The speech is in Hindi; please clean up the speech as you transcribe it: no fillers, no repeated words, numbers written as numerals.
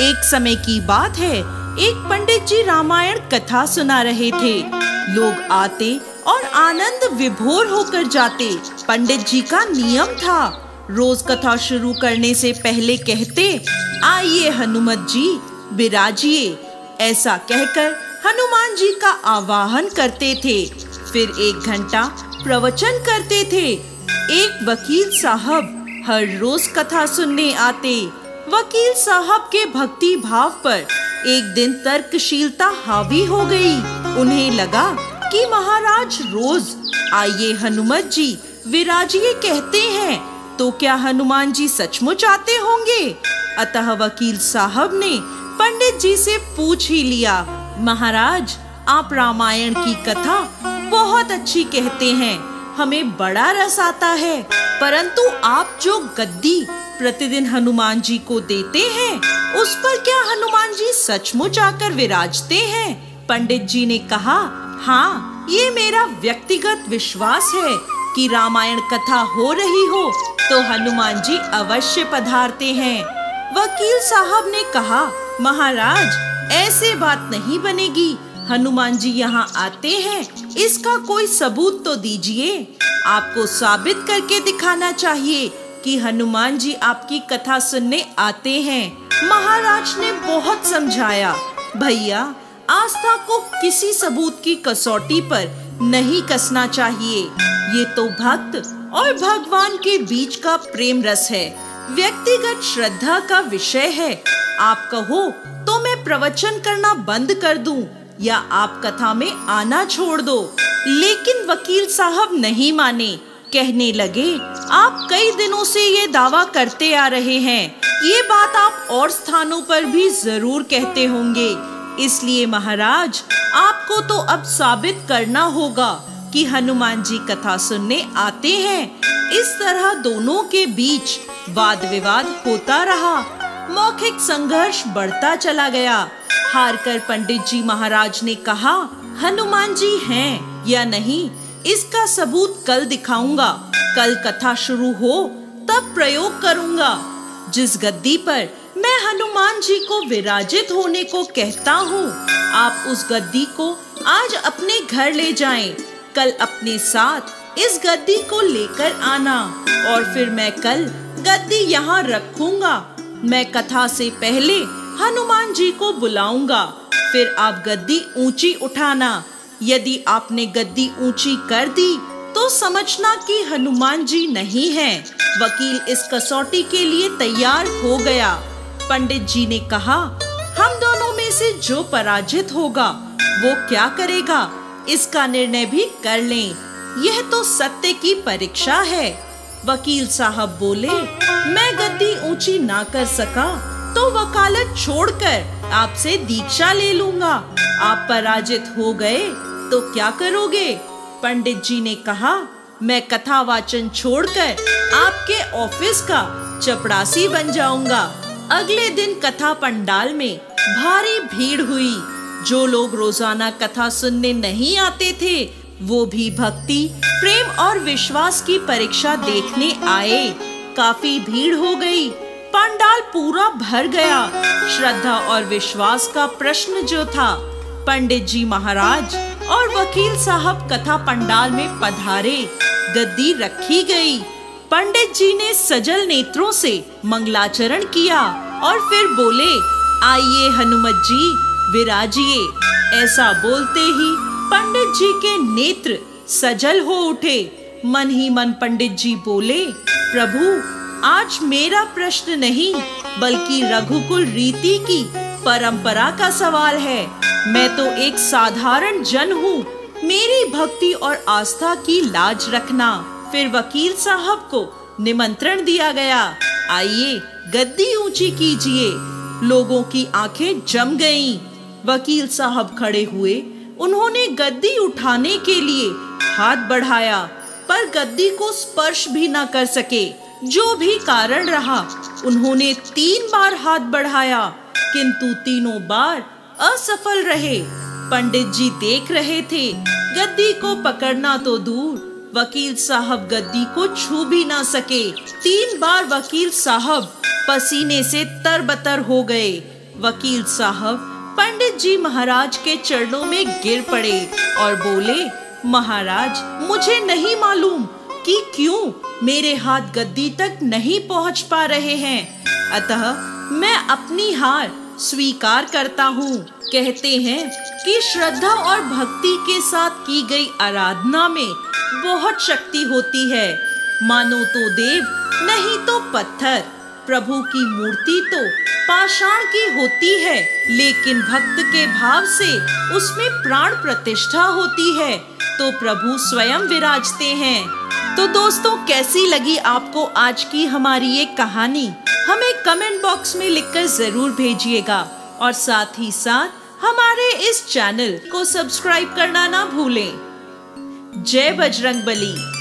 एक समय की बात है, एक पंडित जी रामायण कथा सुना रहे थे। लोग आते और आनंद विभोर होकर जाते। पंडित जी का नियम था, रोज कथा शुरू करने से पहले कहते, आइए हनुमत जी विराजिए। ऐसा कहकर हनुमान जी का आवाहन करते थे। फिर 1 घंटा प्रवचन करते थे। एक वकील साहब हर रोज कथा सुनने आते। वकील साहब के भक्ति भाव पर एक दिन तर्कशीलता हावी हो गई। उन्हें लगा कि महाराज रोज आइए हनुमत जी विराजिए कहते हैं, तो क्या हनुमान जी सचमुच आते होंगे? अतः वकील साहब ने पंडित जी से पूछ ही लिया, महाराज आप रामायण की कथा बहुत अच्छी कहते हैं, हमें बड़ा रस आता है, परंतु आप जो गद्दी प्रतिदिन हनुमान जी को देते हैं, उस पर क्या हनुमान जी सचमुच आकर विराजते हैं? पंडित जी ने कहा, हाँ, ये मेरा व्यक्तिगत विश्वास है कि रामायण कथा हो रही हो तो हनुमान जी अवश्य पधारते हैं। वकील साहब ने कहा, महाराज ऐसे बात नहीं बनेगी, हनुमान जी यहाँ आते हैं, इसका कोई सबूत तो दीजिए। आपको साबित करके दिखाना चाहिए कि हनुमान जी आपकी कथा सुनने आते हैं। महाराज ने बहुत समझाया, भैया आस्था को किसी सबूत की कसौटी पर नहीं कसना चाहिए। ये तो भक्त और भगवान के बीच का प्रेम रस है, व्यक्तिगत श्रद्धा का विषय है। आप कहो तो मैं प्रवचन करना बंद कर दूं या आप कथा में आना छोड़ दो। लेकिन वकील साहब नहीं माने। कहने लगे, आप कई दिनों से ये दावा करते आ रहे हैं, ये बात आप और स्थानों पर भी जरूर कहते होंगे, इसलिए महाराज आपको तो अब साबित करना होगा कि हनुमान जी कथा सुनने आते हैं। इस तरह दोनों के बीच वाद विवाद होता रहा। मौखिक संघर्ष बढ़ता चला गया। हारकर पंडित जी महाराज ने कहा, हनुमान जी हैं या नहीं इसका सबूत कल दिखाऊंगा। कल कथा शुरू हो तब प्रयोग करूंगा। जिस गद्दी पर मैं हनुमान जी को विराजित होने को कहता हूँ, आप उस गद्दी को आज अपने घर ले जाएं। कल अपने साथ इस गद्दी को लेकर आना और फिर मैं कल गद्दी यहाँ रखूंगा। मैं कथा से पहले हनुमान जी को बुलाऊंगा, फिर आप गद्दी ऊंची उठाना। यदि आपने गद्दी ऊंची कर दी तो समझना कि हनुमान जी नहीं हैं। वकील इस कसौटी के लिए तैयार हो गया। पंडित जी ने कहा, हम दोनों में से जो पराजित होगा वो क्या करेगा, इसका निर्णय भी कर लें। यह तो सत्य की परीक्षा है। वकील साहब बोले, मैं गद्दी ऊंची ना कर सका तो वकालत छोड़कर आपसे दीक्षा ले लूंगा। आप पराजित हो गए तो क्या करोगे? पंडित जी ने कहा, मैं कथा वाचन छोड़कर आपके ऑफिस का चपरासी बन जाऊंगा। अगले दिन कथा पंडाल में भारी भीड़ हुई। जो लोग रोजाना कथा सुनने नहीं आते थे, वो भी भक्ति, प्रेम और विश्वास की परीक्षा देखने आए। काफी भीड़ हो गई। पंडाल पूरा भर गया। श्रद्धा और विश्वास का प्रश्न जो था, पंडित जी महाराज और वकील साहब कथा पंडाल में पधारे। गद्दी रखी गई। पंडित जी ने सजल नेत्रों से मंगलाचरण किया और फिर बोले, आइए हनुमत जी विराजिए। ऐसा बोलते ही पंडित जी के नेत्र सजल हो उठे। मन ही मन पंडित जी बोले, प्रभु आज मेरा प्रश्न नहीं बल्कि रघुकुल रीति की परंपरा का सवाल है। मैं तो एक साधारण जन हूँ, मेरी भक्ति और आस्था की लाज रखना। फिर वकील साहब को निमंत्रण दिया गया, आइए गद्दी ऊंची कीजिए। लोगों की आंखें जम गईं। वकील साहब खड़े हुए। उन्होंने गद्दी उठाने के लिए हाथ बढ़ाया, पर गद्दी को स्पर्श भी न कर सके। जो भी कारण रहा, उन्होंने 3 बार हाथ बढ़ाया, किंतु तीनों बार असफल रहे। पंडित जी देख रहे थे। गद्दी को पकड़ना तो दूर, वकील साहब गद्दी को छू भी ना सके। 3 बार वकील साहब पसीने से तरबतर हो गए। वकील साहब पंडित जी महाराज के चरणों में गिर पड़े और बोले, महाराज, मुझे नहीं मालूम कि क्यों मेरे हाथ गद्दी तक नहीं पहुंच पा रहे हैं, अतः मैं अपनी हार स्वीकार करता हूँ। कहते हैं कि श्रद्धा और भक्ति के साथ की गई आराधना में बहुत शक्ति होती है। मानो तो देव, नहीं तो पत्थर। प्रभु की मूर्ति तो पाषाण की होती है, लेकिन भक्त के भाव से उसमें प्राण प्रतिष्ठा होती है, तो प्रभु स्वयं विराजते हैं। तो दोस्तों, कैसी लगी आपको आज की हमारी ये कहानी? हमें कमेंट बॉक्स में लिखकर जरूर भेजिएगा और साथ ही साथ हमारे इस चैनल को सब्सक्राइब करना ना भूलें। जय बजरंगबली।